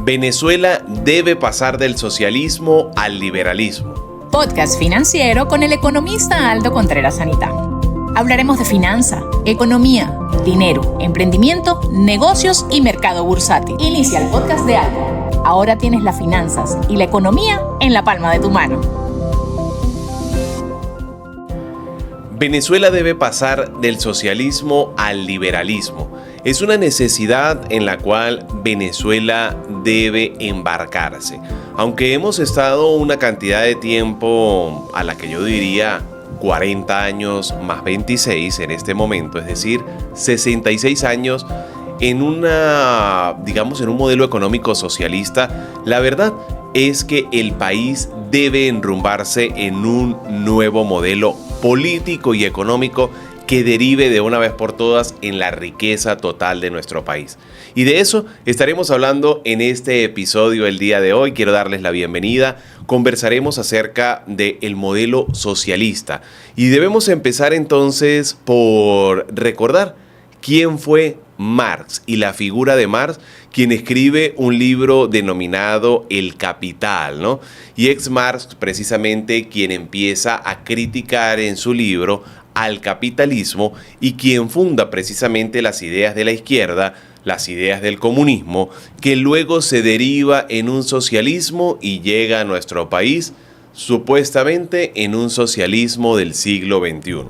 Venezuela debe pasar del socialismo al liberalismo. Podcast financiero con el economista Aldo Contreras Sanitá. Hablaremos de finanza, economía, dinero, emprendimiento, negocios y mercado bursátil. Inicia el podcast de Aldo. Ahora tienes las finanzas y la economía en la palma de tu mano. Venezuela debe pasar del socialismo al liberalismo. Es una necesidad en la cual Venezuela debe embarcarse. Aunque hemos estado una cantidad de tiempo a la que yo diría 40 años más 26 en este momento, es decir, 66 años en un modelo económico socialista, la verdad es que el país debe enrumbarse en un nuevo modelo político y económico que derive de una vez por todas en la riqueza total de nuestro país. Y de eso estaremos hablando en este episodio el día de hoy. Quiero darles la bienvenida. Conversaremos acerca del modelo socialista. Y debemos empezar entonces por recordar quién fue Marx y la figura de Marx, quien escribe un libro denominado El Capital, ¿no? Y es Marx precisamente quien empieza a criticar en su libro al capitalismo y quien funda precisamente las ideas de la izquierda, las ideas del comunismo, que luego se deriva en un socialismo y llega a nuestro país supuestamente en un socialismo del siglo XXI.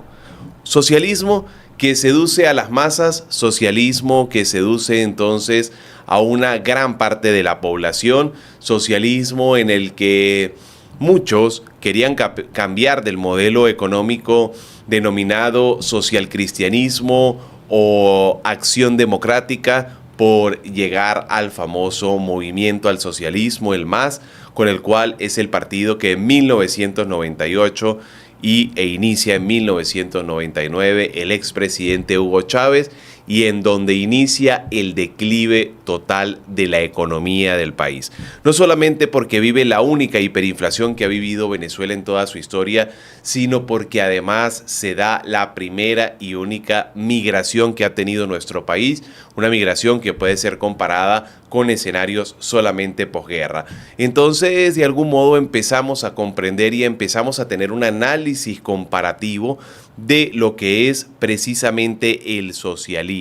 Socialismo que seduce a las masas, socialismo que seduce entonces a una gran parte de la población, socialismo en el que muchos querían cambiar del modelo económico denominado socialcristianismo o acción democrática por llegar al famoso movimiento al socialismo, el MAS, con el cual es el partido que en 1998 inicia en 1999 el expresidente Hugo Chávez y en donde inicia el declive total de la economía del país. No solamente porque vive la única hiperinflación que ha vivido Venezuela en toda su historia, sino porque además se da la primera y única migración que ha tenido nuestro país, una migración que puede ser comparada con escenarios solamente posguerra. Entonces, de algún modo empezamos a comprender y empezamos a tener un análisis comparativo de lo que es precisamente el socialismo.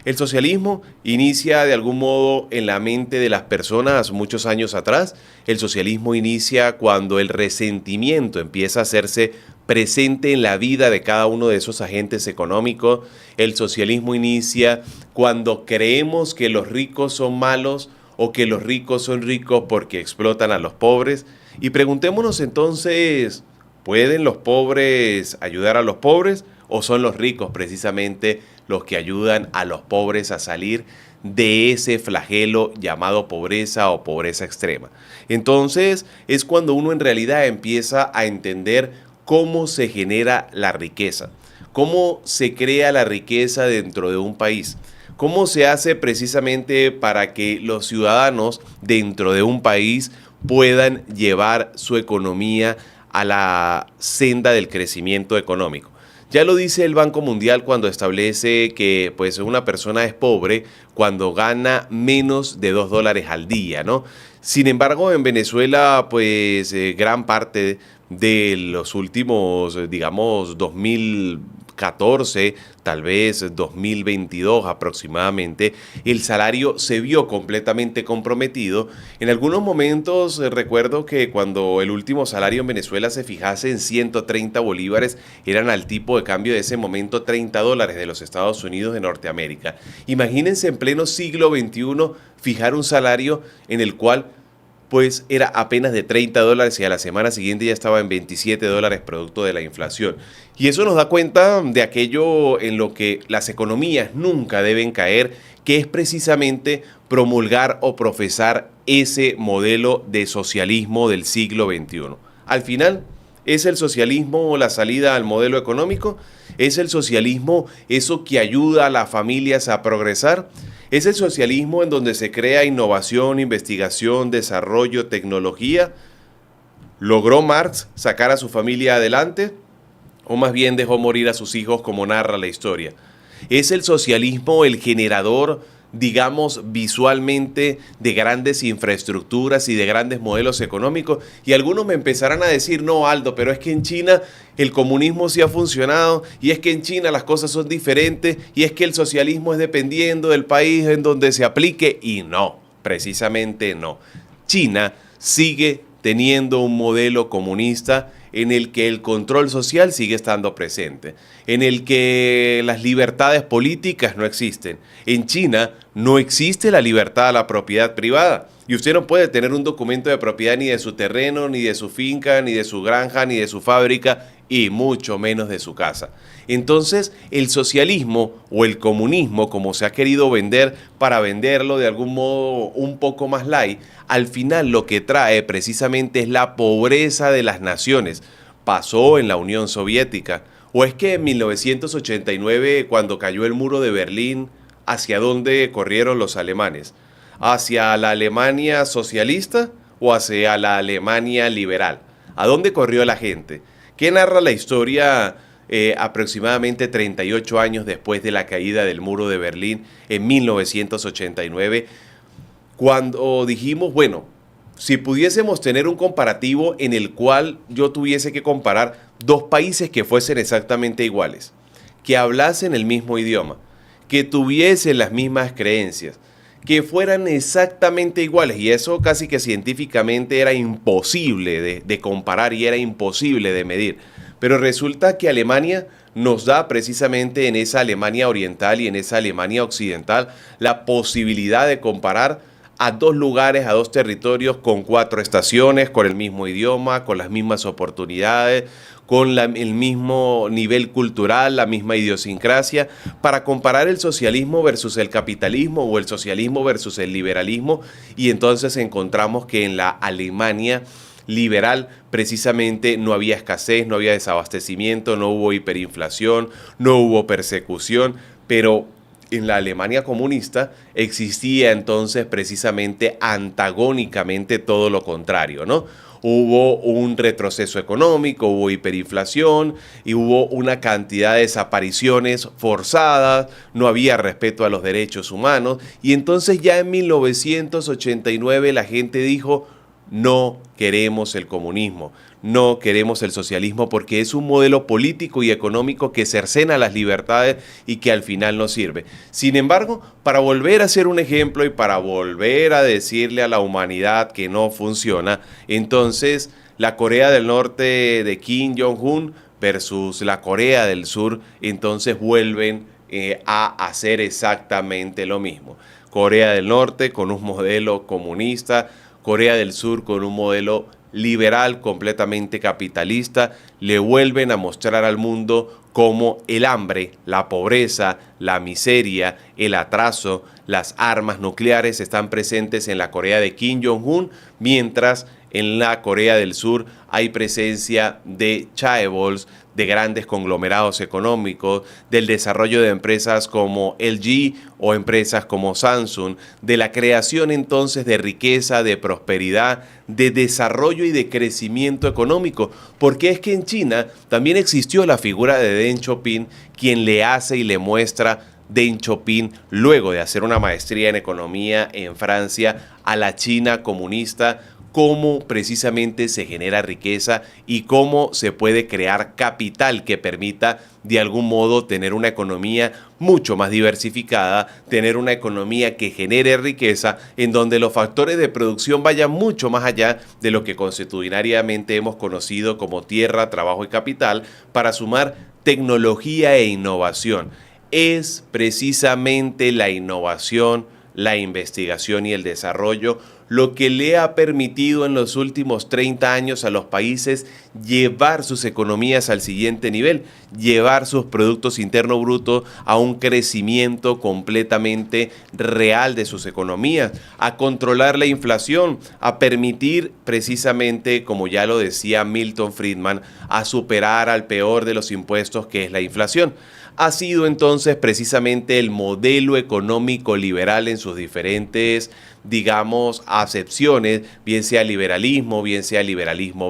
El socialismo inicia de algún modo en la mente de las personas muchos años atrás. El socialismo inicia cuando el resentimiento empieza a hacerse presente en la vida de cada uno de esos agentes económicos. El socialismo inicia cuando creemos que los ricos son malos o que los ricos son ricos porque explotan a los pobres. Y preguntémonos entonces, ¿pueden los pobres ayudar a los pobres o son los ricos precisamente los que ayudan a los pobres a salir de ese flagelo llamado pobreza o pobreza extrema? Entonces es cuando uno en realidad empieza a entender cómo se genera la riqueza, cómo se crea la riqueza dentro de un país, cómo se hace precisamente para que los ciudadanos dentro de un país puedan llevar su economía a la senda del crecimiento económico. Ya lo dice el Banco Mundial cuando establece que pues, una persona es pobre cuando gana menos de $2 al día, ¿no? Sin embargo, en Venezuela, pues gran parte de los últimos, 2014, tal vez 2022 aproximadamente, el salario se vio completamente comprometido. En algunos momentos recuerdo que cuando el último salario en Venezuela se fijase en 130 bolívares, eran al tipo de cambio de ese momento $30 de los Estados Unidos de Norteamérica. Imagínense en pleno siglo XXI fijar un salario en el cual pues era apenas de $30 y a la semana siguiente ya estaba en $27 producto de la inflación. Y eso nos da cuenta de aquello en lo que las economías nunca deben caer, que es precisamente promulgar o profesar ese modelo de socialismo del siglo XXI. Al final, ¿es el socialismo la salida al modelo económico? ¿Es el socialismo eso que ayuda a las familias a progresar? ¿Es el socialismo en donde se crea innovación, investigación, desarrollo, tecnología? ¿Logró Marx sacar a su familia adelante? ¿O más bien dejó morir a sus hijos como narra la historia? ¿Es el socialismo el generador digamos, visualmente de grandes infraestructuras y de grandes modelos económicos. Y algunos me empezarán a decir, no, Aldo, pero es que en China el comunismo sí ha funcionado, y es que en China las cosas son diferentes, y es que el socialismo es dependiendo del país en donde se aplique. Y no, precisamente no. China sigue teniendo un modelo comunista en el que el control social sigue estando presente, en el que las libertades políticas no existen. En China no existe la libertad a la propiedad privada, y usted no puede tener un documento de propiedad ni de su terreno, ni de su finca, ni de su granja, ni de su fábrica, y mucho menos de su casa. Entonces, el socialismo o el comunismo, como se ha querido vender para venderlo de algún modo un poco más light, al final lo que trae precisamente es la pobreza de las naciones. Pasó en la Unión Soviética. ¿O es que en 1989, cuando cayó el muro de Berlín, hacia dónde corrieron los alemanes? ¿Hacia la Alemania socialista o hacia la Alemania liberal? ¿A dónde corrió la gente? ¿Qué narra la historia aproximadamente 38 años después de la caída del muro de Berlín en 1989? Cuando dijimos, bueno, si pudiésemos tener un comparativo en el cual yo tuviese que comparar dos países que fuesen exactamente iguales, que hablasen el mismo idioma, que tuviesen las mismas creencias, que fueran exactamente iguales, y eso casi que científicamente era imposible de comparar y era imposible de medir. Pero resulta que Alemania nos da precisamente en esa Alemania oriental y en esa Alemania occidental la posibilidad de comparar a dos lugares, a dos territorios con 4 estaciones, con el mismo idioma, con las mismas oportunidades, con el mismo nivel cultural, la misma idiosincrasia, para comparar el socialismo versus el capitalismo o el socialismo versus el liberalismo. Y entonces encontramos que en la Alemania liberal precisamente no había escasez, no había desabastecimiento, no hubo hiperinflación, no hubo persecución, pero en la Alemania comunista existía entonces precisamente antagónicamente todo lo contrario, ¿no? Hubo un retroceso económico, hubo hiperinflación y hubo una cantidad de desapariciones forzadas, no había respeto a los derechos humanos, y entonces ya en 1989 la gente dijo: no queremos el comunismo, no queremos el socialismo, porque es un modelo político y económico que cercena las libertades y que al final no sirve. Sin embargo, para volver a ser un ejemplo y para volver a decirle a la humanidad que no funciona, entonces la Corea del Norte de Kim Jong-un versus la Corea del Sur, entonces vuelven a hacer exactamente lo mismo. Corea del Norte con un modelo comunista, Corea del Sur con un modelo liberal completamente capitalista, le vuelven a mostrar al mundo cómo el hambre, la pobreza, la miseria, el atraso, las armas nucleares están presentes en la Corea de Kim Jong-un, mientras en la Corea del Sur hay presencia de chaebols, de grandes conglomerados económicos, del desarrollo de empresas como LG o empresas como Samsung, de la creación entonces de riqueza, de prosperidad, de desarrollo y de crecimiento económico. Porque es que en China también existió la figura de Deng Xiaoping, quien le hace y le muestra Deng Xiaoping, luego de hacer una maestría en economía en Francia, a la China comunista, cómo precisamente se genera riqueza y cómo se puede crear capital que permita de algún modo tener una economía mucho más diversificada, tener una economía que genere riqueza, en donde los factores de producción vayan mucho más allá de lo que constitucionalmente hemos conocido como tierra, trabajo y capital, para sumar tecnología e innovación. Es precisamente la innovación, la investigación y el desarrollo lo que le ha permitido en los últimos 30 años a los países llevar sus economías al siguiente nivel, llevar sus productos internos brutos a un crecimiento completamente real de sus economías, a controlar la inflación, a permitir precisamente, como ya lo decía Milton Friedman, a superar al peor de los impuestos, que es la inflación. Ha sido entonces precisamente el modelo económico liberal en sus diferentes, digamos, acepciones, bien sea liberalismo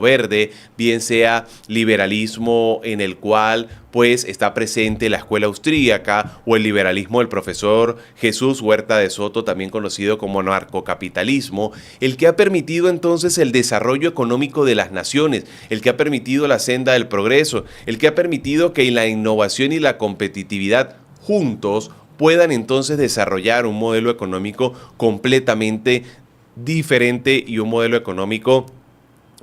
verde, bien sea liberalismo en el cual pues está presente la escuela austríaca o el liberalismo del profesor Jesús Huerta de Soto, también conocido como narcocapitalismo, el que ha permitido entonces el desarrollo económico de las naciones, el que ha permitido la senda del progreso, el que ha permitido que la innovación y la competitividad juntos puedan entonces desarrollar un modelo económico completamente diferente y un modelo económico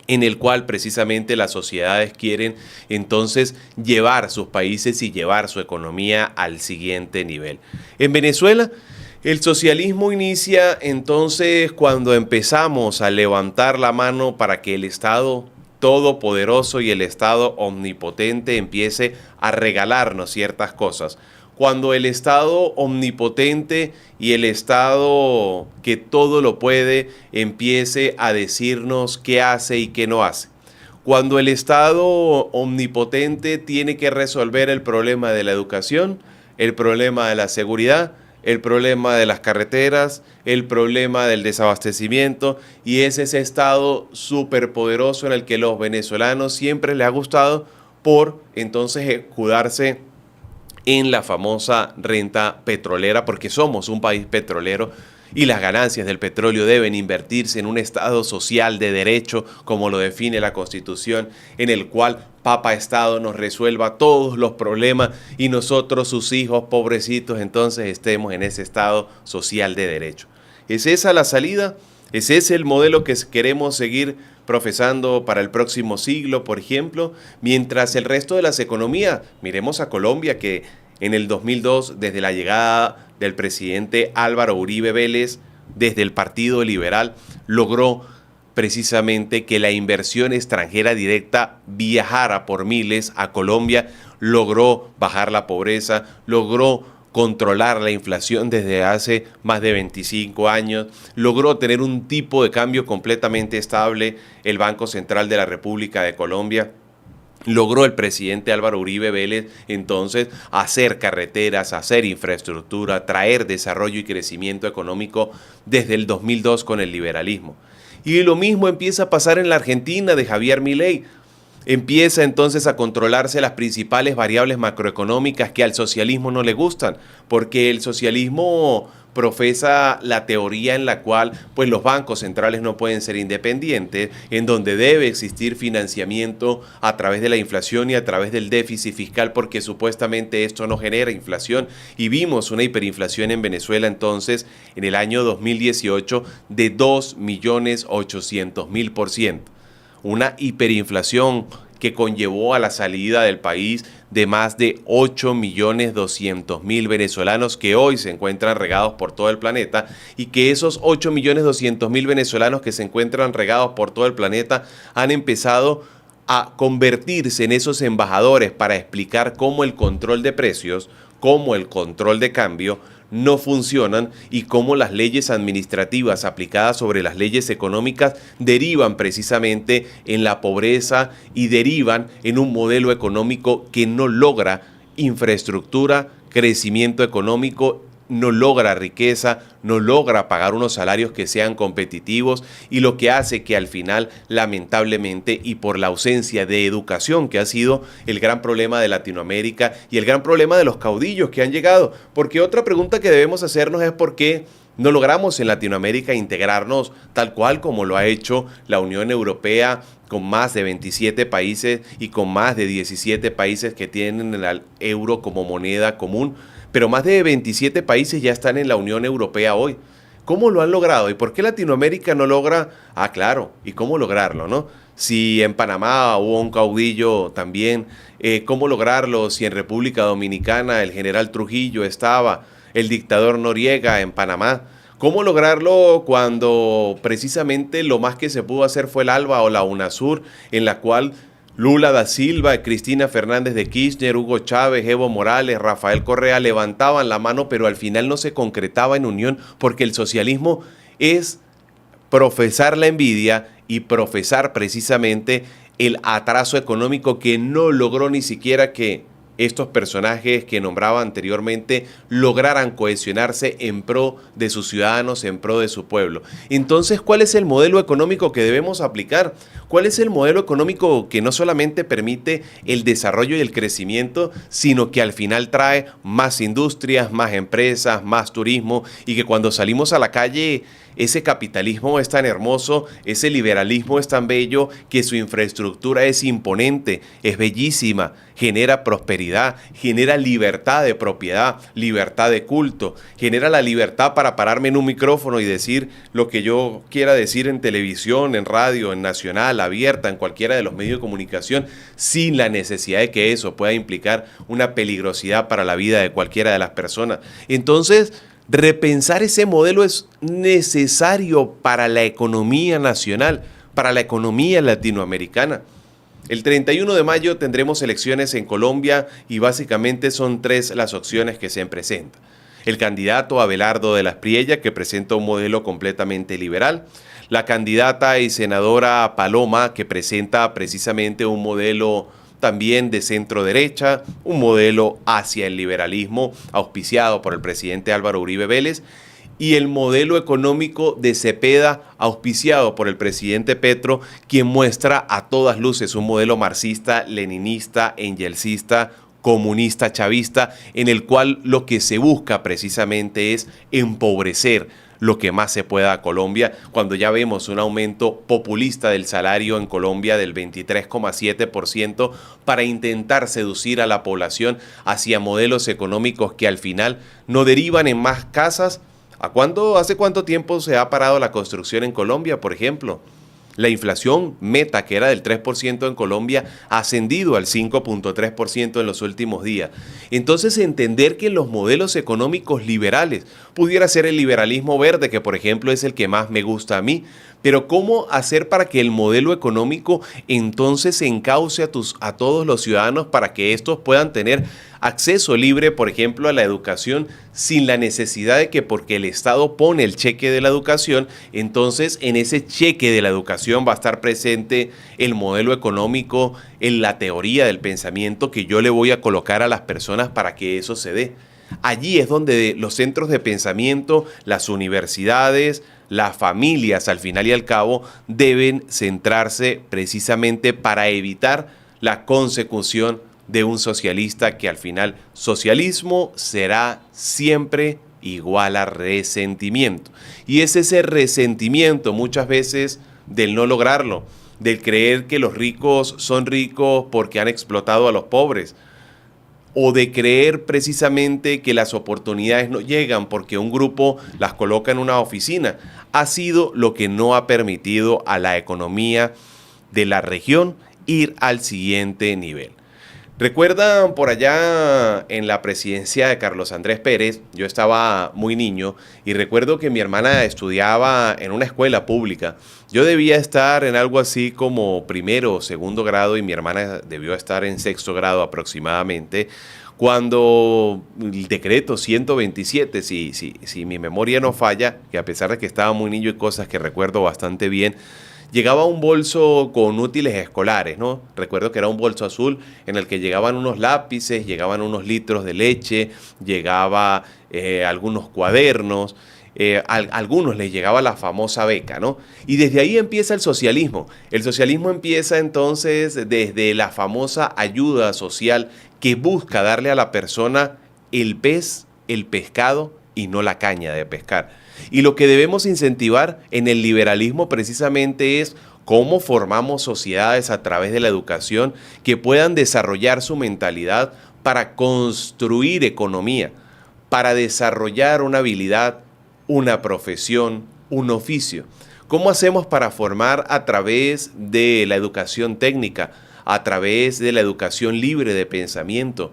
en el cual precisamente las sociedades quieren entonces llevar sus países y llevar su economía al siguiente nivel. En Venezuela, el socialismo inicia entonces cuando empezamos a levantar la mano para que el Estado todopoderoso y el Estado omnipotente empiece a regalarnos ciertas cosas. Cuando el Estado omnipotente y el Estado que todo lo puede empiece a decirnos qué hace y qué no hace. Cuando el Estado omnipotente tiene que resolver el problema de la educación, el problema de la seguridad, el problema de las carreteras, el problema del desabastecimiento, y es ese Estado superpoderoso en el que los venezolanos siempre les ha gustado por entonces escudarse en la famosa renta petrolera, porque somos un país petrolero y las ganancias del petróleo deben invertirse en un Estado social de derecho, como lo define la Constitución, en el cual Papa Estado nos resuelva todos los problemas y nosotros, sus hijos pobrecitos, entonces estemos en ese Estado social de derecho. ¿Es esa la salida? ¿Es ese el modelo que queremos seguir profesando para el próximo siglo, por ejemplo? Mientras el resto de las economías, miremos a Colombia, que en el 2002, desde la llegada del presidente Álvaro Uribe Vélez, desde el Partido Liberal, logró precisamente que la inversión extranjera directa viajara por miles a Colombia, logró bajar la pobreza, logró controlar la inflación desde hace más de 25 años, logró tener un tipo de cambio completamente estable el Banco Central de la República de Colombia. Logró el presidente Álvaro Uribe Vélez entonces hacer carreteras, hacer infraestructura, traer desarrollo y crecimiento económico desde el 2002 con el liberalismo. Y lo mismo empieza a pasar en la Argentina de Javier Milei. Empieza entonces a controlarse las principales variables macroeconómicas que al socialismo no le gustan, porque el socialismo profesa la teoría en la cual pues los bancos centrales no pueden ser independientes, en donde debe existir financiamiento a través de la inflación y a través del déficit fiscal, porque supuestamente esto no genera inflación, y vimos una hiperinflación en Venezuela entonces en el año 2018 de 2.800.000%. Una hiperinflación que conllevó a la salida del país de más de 8.200.000 venezolanos que hoy se encuentran regados por todo el planeta, y que esos 8.200.000 venezolanos que se encuentran regados por todo el planeta han empezado a convertirse en esos embajadores para explicar cómo el control de precios, cómo el control de cambio no funcionan y cómo las leyes administrativas aplicadas sobre las leyes económicas derivan precisamente en la pobreza y derivan en un modelo económico que no logra infraestructura, crecimiento económico, no logra riqueza, no logra pagar unos salarios que sean competitivos, y lo que hace que al final, lamentablemente, y por la ausencia de educación, que ha sido el gran problema de Latinoamérica y el gran problema de los caudillos que han llegado, porque otra pregunta que debemos hacernos es por qué no logramos en Latinoamérica integrarnos tal cual como lo ha hecho la Unión Europea, con más de 27 países y con más de 17 países que tienen el euro como moneda común. Pero más de 27 países ya están en la Unión Europea hoy. ¿Cómo lo han logrado? ¿Y por qué Latinoamérica no logra? Ah, claro, ¿y cómo lograrlo, no? Si en Panamá hubo un caudillo también, ¿cómo lograrlo? Si en República Dominicana el general Trujillo estaba, el dictador Noriega en Panamá. ¿Cómo lograrlo cuando precisamente lo más que se pudo hacer fue el ALBA o la UNASUR, en la cual Lula da Silva, Cristina Fernández de Kirchner, Hugo Chávez, Evo Morales, Rafael Correa levantaban la mano, pero al final no se concretaba en unión, porque el socialismo es profesar la envidia y profesar precisamente el atraso económico que no logró ni siquiera que estos personajes que nombraba anteriormente lograran cohesionarse en pro de sus ciudadanos, en pro de su pueblo. Entonces, ¿cuál es el modelo económico que debemos aplicar? ¿Cuál es el modelo económico que no solamente permite el desarrollo y el crecimiento, sino que al final trae más industrias, más empresas, más turismo, y que cuando salimos a la calle ese capitalismo es tan hermoso, ese liberalismo es tan bello, que su infraestructura es imponente, es bellísima, genera prosperidad, genera libertad de propiedad, libertad de culto, genera la libertad para pararme en un micrófono y decir lo que yo quiera decir en televisión, en radio, en nacional, abierta, en cualquiera de los medios de comunicación, sin la necesidad de que eso pueda implicar una peligrosidad para la vida de cualquiera de las personas. Entonces, repensar ese modelo es necesario para la economía nacional, para la economía latinoamericana. El 31 de mayo tendremos elecciones en Colombia y básicamente son tres las opciones que se presentan. El candidato Abelardo de las Priella, que presenta un modelo completamente liberal. La candidata y senadora Paloma, que presenta precisamente un modelo también de centro derecha, un modelo hacia el liberalismo auspiciado por el presidente Álvaro Uribe Vélez, y el modelo económico de Cepeda auspiciado por el presidente Petro, quien muestra a todas luces un modelo marxista, leninista, engelsista, comunista, chavista, en el cual lo que se busca precisamente es empobrecer lo que más se pueda a Colombia, cuando ya vemos un aumento populista del salario en Colombia del 23,7% para intentar seducir a la población hacia modelos económicos que al final no derivan en más casas. ¿Hace cuánto tiempo se ha parado la construcción en Colombia, por ejemplo? La inflación meta, que era del 3% en Colombia, ha ascendido al 5,3% en los últimos días. Entonces, entender que en los modelos económicos liberales pudiera ser el liberalismo verde, que por ejemplo es el que más me gusta a mí, pero ¿cómo hacer para que el modelo económico entonces encauce a todos los ciudadanos para que estos puedan tener acceso libre, por ejemplo, a la educación, sin la necesidad de que porque el Estado pone el cheque de la educación, entonces en ese cheque de la educación va a estar presente el modelo económico, en la teoría del pensamiento que yo le voy a colocar a las personas para que eso se dé? Allí es donde los centros de pensamiento, las universidades, las familias, al final y al cabo, deben centrarse precisamente para evitar la consecución de un socialista, que al final socialismo será siempre igual a resentimiento. Y es ese resentimiento muchas veces del no lograrlo, del creer que los ricos son ricos porque han explotado a los pobres, o de creer precisamente que las oportunidades no llegan porque un grupo las coloca en una oficina, ha sido lo que no ha permitido a la economía de la región ir al siguiente nivel. ¿Recuerdan por allá en la presidencia de Carlos Andrés Pérez? Yo estaba muy niño y recuerdo que mi hermana estudiaba en una escuela pública. Yo debía estar en algo así como primero o segundo grado y mi hermana debió estar en sexto grado aproximadamente, cuando el decreto 127, si mi memoria no falla, que a pesar de que estaba muy niño y cosas que recuerdo bastante bien, llegaba un bolso con útiles escolares, ¿no? Recuerdo que era un bolso azul en el que llegaban unos lápices, llegaban unos litros de leche, llegaba algunos cuadernos, a algunos les llegaba la famosa beca, ¿no? Y desde ahí empieza el socialismo. El socialismo empieza entonces desde la famosa ayuda social que busca darle a la persona el pez, el pescado y no la caña de pescar. Y lo que debemos incentivar en el liberalismo precisamente es cómo formamos sociedades a través de la educación que puedan desarrollar su mentalidad para construir economía, para desarrollar una habilidad, una profesión, un oficio. ¿Cómo hacemos para formar a través de la educación técnica, a través de la educación libre de pensamiento,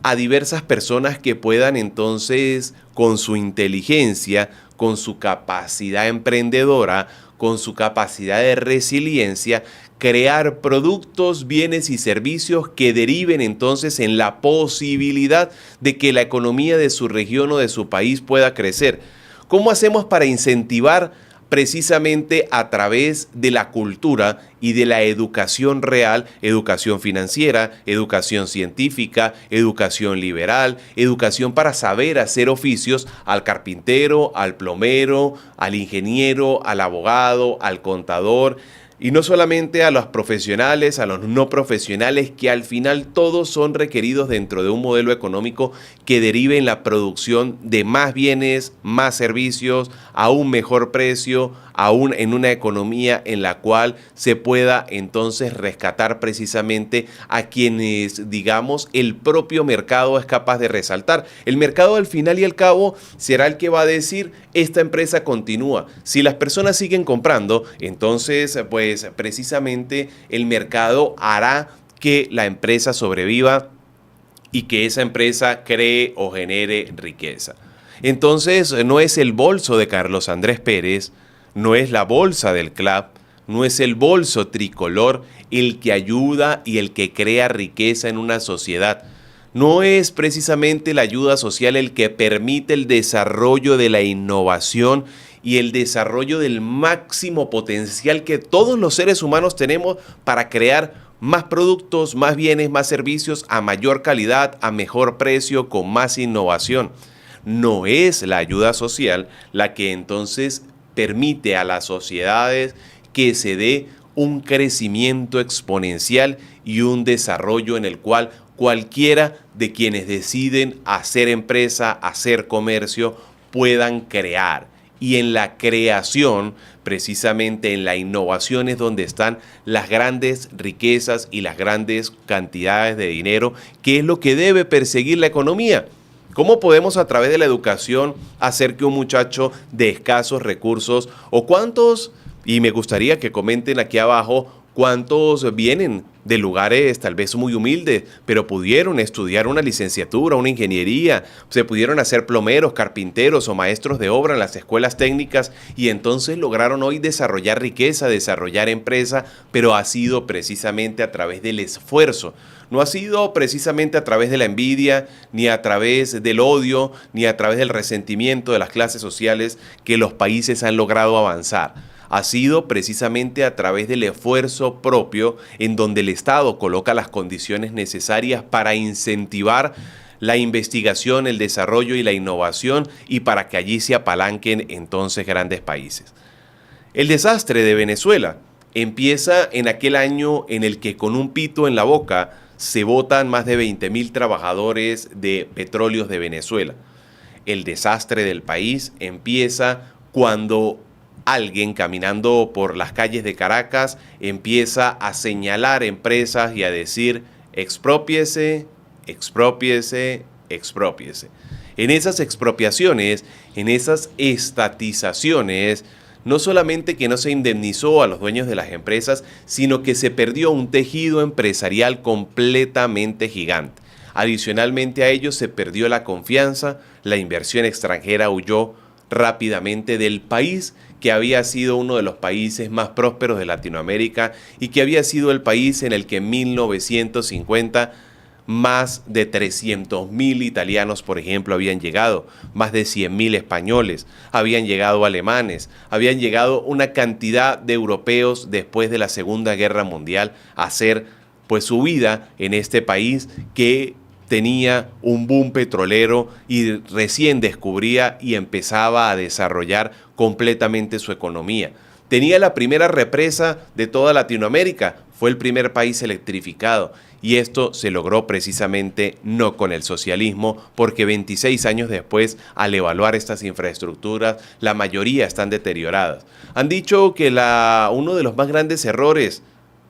a diversas personas que puedan entonces con su inteligencia, con su capacidad emprendedora, con su capacidad de resiliencia, crear productos, bienes y servicios que deriven entonces en la posibilidad de que la economía de su región o de su país pueda crecer? ¿Cómo hacemos para incentivar precisamente a través de la cultura y de la educación real, educación financiera, educación científica, educación liberal, educación para saber hacer oficios al carpintero, al plomero, al ingeniero, al abogado, al contador. Y no solamente a los profesionales, a los no profesionales, que al final todos son requeridos dentro de un modelo económico que derive en la producción de más bienes, más servicios, a un mejor precio, aún en una economía en la cual se pueda entonces rescatar precisamente a quienes, digamos, el propio mercado es capaz de resaltar. El mercado al final y al cabo será el que va a decir: esta empresa continúa. Si las personas siguen comprando, entonces pues precisamente el mercado hará que la empresa sobreviva y que esa empresa cree o genere riqueza. Entonces no es el bolso de Carlos Andrés Pérez, no es la bolsa del CLAP, no es el bolso tricolor el que ayuda y el que crea riqueza en una sociedad. No es precisamente la ayuda social el que permite el desarrollo de la innovación y el desarrollo del máximo potencial que todos los seres humanos tenemos para crear más productos, más bienes, más servicios a mayor calidad, a mejor precio, con más innovación. No es la ayuda social la que entonces permite a las sociedades que se dé un crecimiento exponencial y un desarrollo en el cual cualquiera de quienes deciden hacer empresa, hacer comercio, puedan crear. Y en la creación, precisamente en la innovación, es donde están las grandes riquezas y las grandes cantidades de dinero, que es lo que debe perseguir la economía. ¿Cómo podemos a través de la educación hacer que un muchacho de escasos recursos, o cuántos, y me gustaría que comenten aquí abajo, cuántos vienen de lugares tal vez muy humildes, pero pudieron estudiar una licenciatura, una ingeniería, se pudieron hacer plomeros, carpinteros o maestros de obra en las escuelas técnicas y entonces lograron hoy desarrollar riqueza, desarrollar empresa, pero ha sido precisamente a través del esfuerzo. No ha sido precisamente a través de la envidia, ni a través del odio, ni a través del resentimiento de las clases sociales que los países han logrado avanzar. Ha sido precisamente a través del esfuerzo propio en donde el Estado coloca las condiciones necesarias para incentivar la investigación, el desarrollo y la innovación y para que allí se apalanquen entonces grandes países. El desastre de Venezuela empieza en aquel año en el que con un pito en la boca se botan más de 20.000 trabajadores de Petróleos de Venezuela. El desastre del país empieza cuando alguien caminando por las calles de Caracas empieza a señalar empresas y a decir: exprópiese, exprópiese, exprópiese. En esas expropiaciones, en esas estatizaciones, no solamente que no se indemnizó a los dueños de las empresas, sino que se perdió un tejido empresarial completamente gigante. Adicionalmente a ello se perdió la confianza, la inversión extranjera huyó rápidamente del país que había sido uno de los países más prósperos de Latinoamérica y que había sido el país en el que en 1950 más de 300.000 italianos, por ejemplo, habían llegado, más de 100.000 españoles, habían llegado alemanes, habían llegado una cantidad de europeos después de la Segunda Guerra Mundial a hacer pues su vida en este país que tenía un boom petrolero y recién descubría y empezaba a desarrollar completamente su economía. Tenía la primera represa de toda Latinoamérica, fue el primer país electrificado y esto se logró precisamente no con el socialismo, porque 26 años después, al evaluar estas infraestructuras, la mayoría están deterioradas. Han dicho que uno de los más grandes errores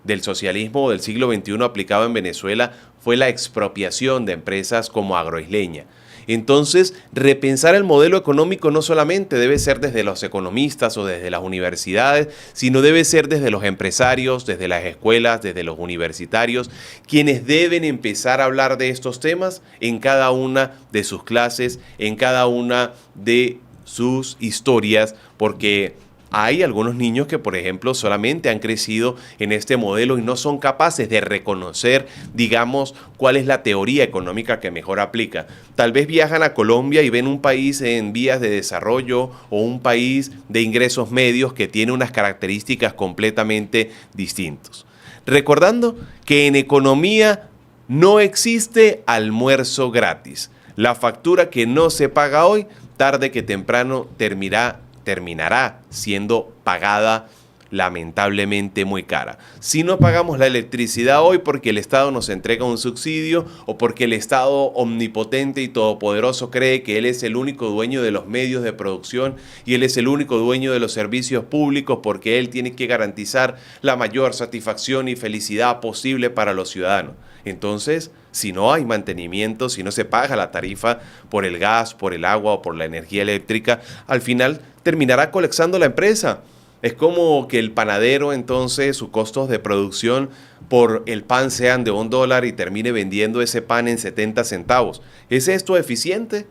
del socialismo del siglo XXI aplicado en Venezuela fue la expropiación de empresas como Agroisleña. Entonces, repensar el modelo económico no solamente debe ser desde los economistas o desde las universidades, sino debe ser desde los empresarios, desde las escuelas, desde los universitarios, quienes deben empezar a hablar de estos temas en cada una de sus clases, en cada una de sus historias, porque Hay algunos niños que, por ejemplo, solamente han crecido en este modelo y no son capaces de reconocer, digamos, cuál es la teoría económica que mejor aplica. Tal vez viajan a Colombia y ven un país en vías de desarrollo o un país de ingresos medios que tiene unas características completamente distintas. Recordando que en economía no existe almuerzo gratis. La factura que no se paga hoy, tarde que temprano terminará siendo pagada lamentablemente muy cara. Si no pagamos la electricidad hoy porque el Estado nos entrega un subsidio o porque el Estado omnipotente y todopoderoso cree que él es el único dueño de los medios de producción y él es el único dueño de los servicios públicos porque él tiene que garantizar la mayor satisfacción y felicidad posible para los ciudadanos. Entonces, si no hay mantenimiento, si no se paga la tarifa por el gas, por el agua o por la energía eléctrica, al final terminará colapsando la empresa. Es como que el panadero, entonces, sus costos de producción por el pan sean de $1 y termine vendiendo ese pan en 70 centavos. ¿Es esto eficiente?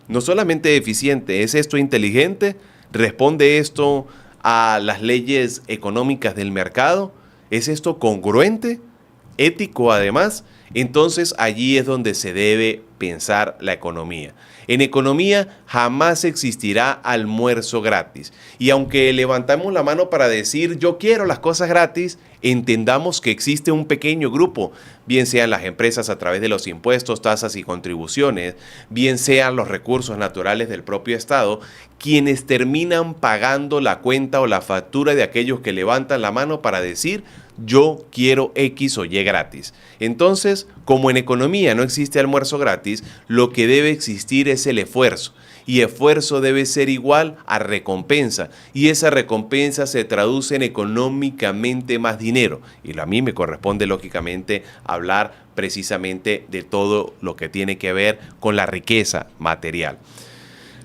No solamente eficiente, ¿es esto inteligente? ¿Responde esto a las leyes económicas del mercado? ¿Es esto congruente? ¿Ético además? Entonces allí es donde se debe pensar la economía. En economía jamás existirá almuerzo gratis. Y aunque levantamos la mano para decir yo quiero las cosas gratis, entendamos que existe un pequeño grupo, bien sean las empresas a través de los impuestos, tasas y contribuciones, bien sean los recursos naturales del propio Estado, quienes terminan pagando la cuenta o la factura de aquellos que levantan la mano para decir yo quiero X o Y gratis. Entonces, como en economía no existe almuerzo gratis, lo que debe existir es el esfuerzo. Y esfuerzo debe ser igual a recompensa. Y esa recompensa se traduce en económicamente más dinero. Y a mí me corresponde, lógicamente, hablar precisamente de todo lo que tiene que ver con la riqueza material.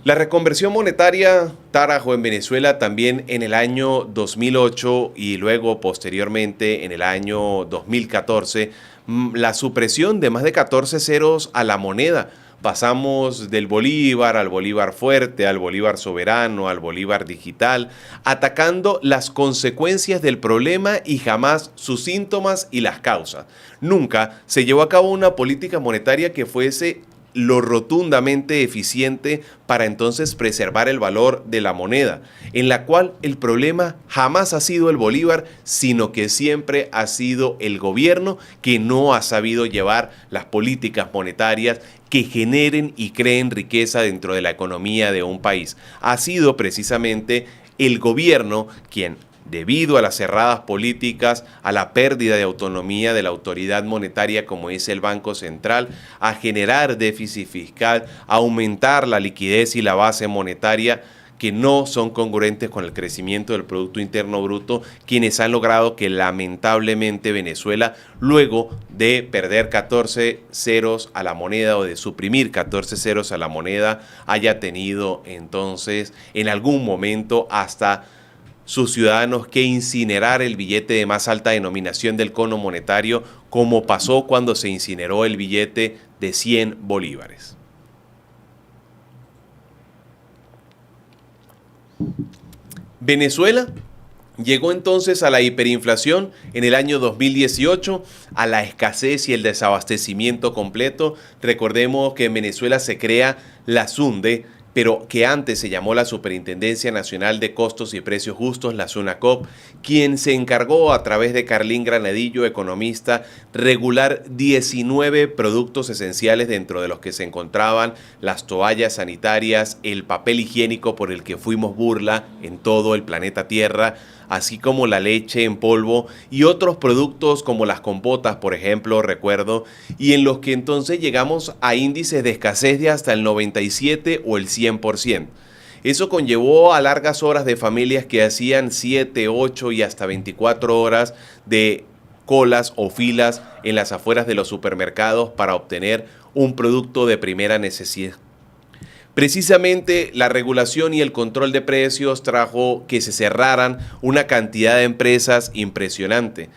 La reconversión monetaria trajo en Venezuela también en el año 2008 y luego posteriormente en el año 2014 la supresión de más de 14 ceros a la moneda. Pasamos del bolívar al bolívar fuerte, al bolívar soberano, al bolívar digital, atacando las consecuencias del problema y jamás sus síntomas y las causas. Nunca se llevó a cabo una política monetaria que fuese lo rotundamente eficiente para entonces preservar el valor de la moneda, en la cual el problema jamás ha sido el bolívar, sino que siempre ha sido el gobierno que no ha sabido llevar las políticas monetarias que generen y creen riqueza dentro de la economía de un país. Ha sido precisamente el gobierno quien, debido a las cerradas políticas, a la pérdida de autonomía de la autoridad monetaria como es el Banco Central, a generar déficit fiscal, a aumentar la liquidez y la base monetaria que no son congruentes con el crecimiento del Producto Interno Bruto, quienes han logrado que lamentablemente Venezuela, luego de perder 14 ceros a la moneda o de suprimir 14 ceros a la moneda, haya tenido entonces en algún momento hasta sus ciudadanos que incinerar el billete de más alta denominación del cono monetario, como pasó cuando se incineró el billete de 100 bolívares. Venezuela llegó entonces a la hiperinflación en el año 2018, a la escasez y el desabastecimiento completo. Recordemos que en Venezuela se crea la SUNDE, pero que antes se llamó la Superintendencia Nacional de Costos y Precios Justos, la SUNACOP, quien se encargó a través de Carlín Granadillo, economista, regular 19 productos esenciales dentro de los que se encontraban las toallas sanitarias, el papel higiénico por el que fuimos burla en todo el planeta Tierra, así como la leche en polvo y otros productos como las compotas, por ejemplo, recuerdo, y en los que entonces llegamos a índices de escasez de hasta el 97 o el 100%. Eso conllevó a largas horas de familias que hacían 7, 8 y hasta 24 horas de colas o filas en las afueras de los supermercados para obtener un producto de primera necesidad. Precisamente la regulación y el control de precios trajo que se cerraran una cantidad de empresas impresionante.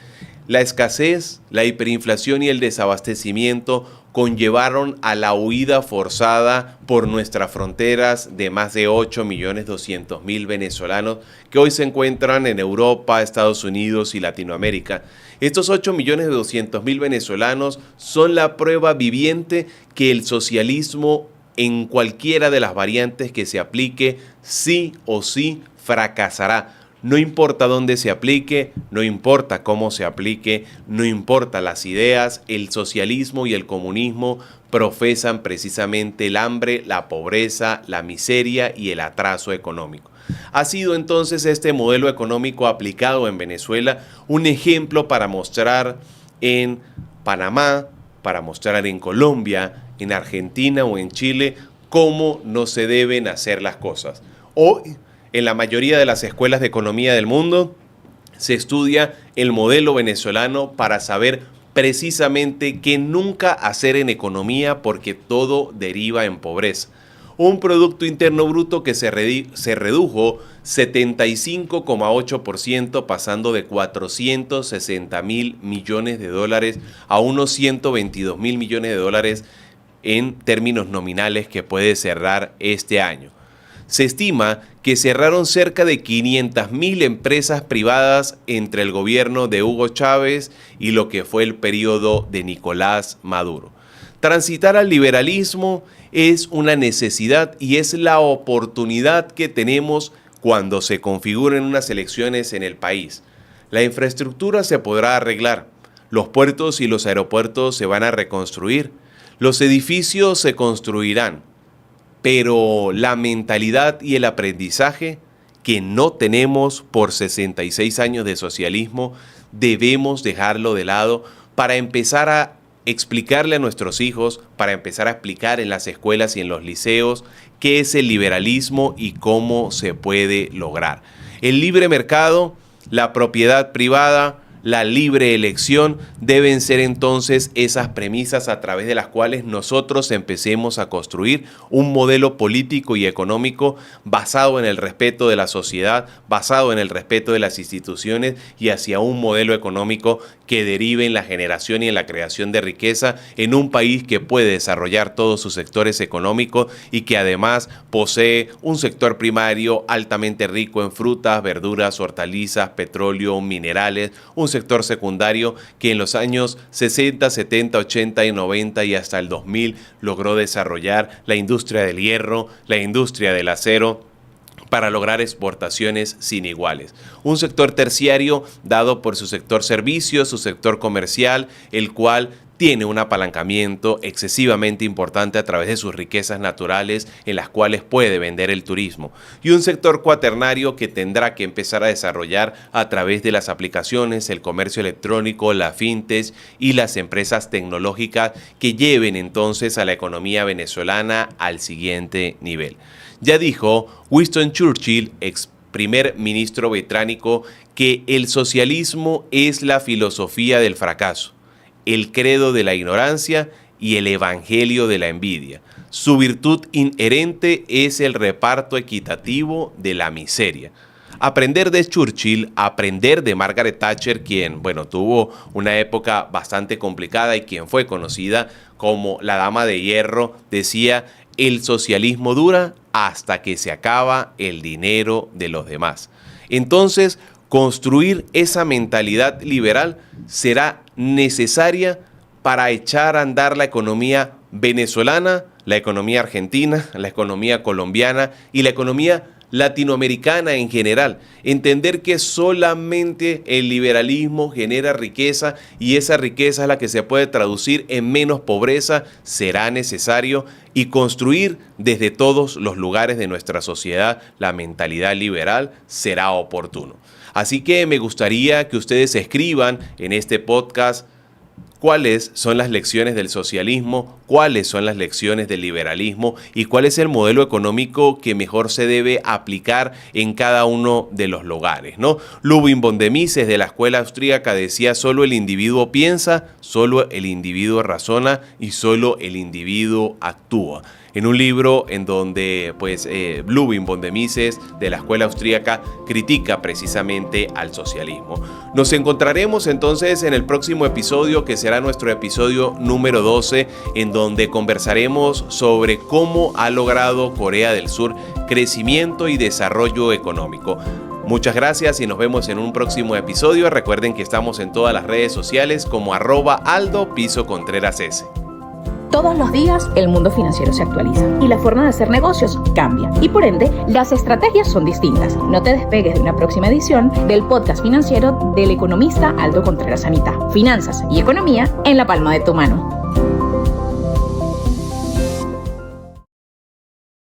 La escasez, la hiperinflación y el desabastecimiento conllevaron a la huida forzada por nuestras fronteras de más de 8.200.000 venezolanos que hoy se encuentran en Europa, Estados Unidos y Latinoamérica. Estos 8.200.000 venezolanos son la prueba viviente que el socialismo, en cualquiera de las variantes que se aplique, sí o sí fracasará. No importa dónde se aplique, no importa cómo se aplique, no importa las ideas, el socialismo y el comunismo profesan precisamente el hambre, la pobreza, la miseria y el atraso económico. Ha sido entonces este modelo económico aplicado en Venezuela un ejemplo para mostrar en Panamá, para mostrar en Colombia, en Argentina o en Chile cómo no se deben hacer las cosas. Hoy, en la mayoría de las escuelas de economía del mundo, se estudia el modelo venezolano para saber precisamente qué nunca hacer en economía porque todo deriva en pobreza. Un Producto Interno Bruto que se redujo 75,8%, pasando de 460.000 millones de dólares a unos 122.000 millones de dólares en términos nominales que puede cerrar este año. Se estima que cerraron cerca de 500.000 empresas privadas entre el gobierno de Hugo Chávez y lo que fue el periodo de Nicolás Maduro. Transitar al liberalismo es una necesidad y es la oportunidad que tenemos cuando se configuren unas elecciones en el país. La infraestructura se podrá arreglar, los puertos y los aeropuertos se van a reconstruir, los edificios se construirán, pero la mentalidad y el aprendizaje que no tenemos por 66 años de socialismo, debemos dejarlo de lado para empezar a explicarle a nuestros hijos, para empezar a explicar en las escuelas y en los liceos qué es el liberalismo y cómo se puede lograr. El libre mercado, la propiedad privada, la libre elección deben ser entonces esas premisas a través de las cuales nosotros empecemos a construir un modelo político y económico basado en el respeto de la sociedad, basado en el respeto de las instituciones y hacia un modelo económico que derive en la generación y en la creación de riqueza en un país que puede desarrollar todos sus sectores económicos y que además posee un sector primario altamente rico en frutas, verduras, hortalizas, petróleo, minerales, un sector secundario que en los años 60, 70, 80 y 90 y hasta el 2000 logró desarrollar la industria del hierro, la industria del acero, para lograr exportaciones sin iguales. Un sector terciario dado por su sector servicios, su sector comercial, el cual tiene un apalancamiento excesivamente importante a través de sus riquezas naturales en las cuales puede vender el turismo. Y un sector cuaternario que tendrá que empezar a desarrollar a través de las aplicaciones, el comercio electrónico, la fintech y las empresas tecnológicas que lleven entonces a la economía venezolana al siguiente nivel. Ya dijo Winston Churchill, ex primer ministro británico, que el socialismo es la filosofía del fracaso, el credo de la ignorancia y el evangelio de la envidia. Su virtud inherente es el reparto equitativo de la miseria. Aprender de Churchill, aprender de Margaret Thatcher, quien, tuvo una época bastante complicada y quien fue conocida como la Dama de Hierro, decía: el socialismo dura hasta que se acaba el dinero de los demás. Entonces, construir esa mentalidad liberal será necesaria para echar a andar la economía venezolana, la economía argentina, la economía colombiana y la economía latinoamericana en general. Entender que solamente el liberalismo genera riqueza y esa riqueza es la que se puede traducir en menos pobreza, será necesario, y construir desde todos los lugares de nuestra sociedad la mentalidad liberal será oportuno. Así que me gustaría que ustedes escriban en este podcast cuáles son las lecciones del socialismo, cuáles son las lecciones del liberalismo y cuál es el modelo económico que mejor se debe aplicar en cada uno de los lugares, ¿no? Ludwig von Mises, de la escuela austríaca, decía: solo el individuo piensa, solo el individuo razona y solo el individuo actúa. En un libro en donde Ludwig von Mises, de la escuela austríaca, critica precisamente al socialismo. Nos encontraremos entonces en el próximo episodio, que será será nuestro episodio número 12, en donde conversaremos sobre cómo ha logrado Corea del Sur crecimiento y desarrollo económico. Muchas gracias y nos vemos en un próximo episodio. Recuerden que estamos en todas las redes sociales como @AldoPisoContrerasS. Todos los días el mundo financiero se actualiza y la forma de hacer negocios cambia y por ende las estrategias son distintas. No te despegues de una próxima edición del podcast financiero del economista Aldo Contreras Anita. Finanzas y economía en la palma de tu mano.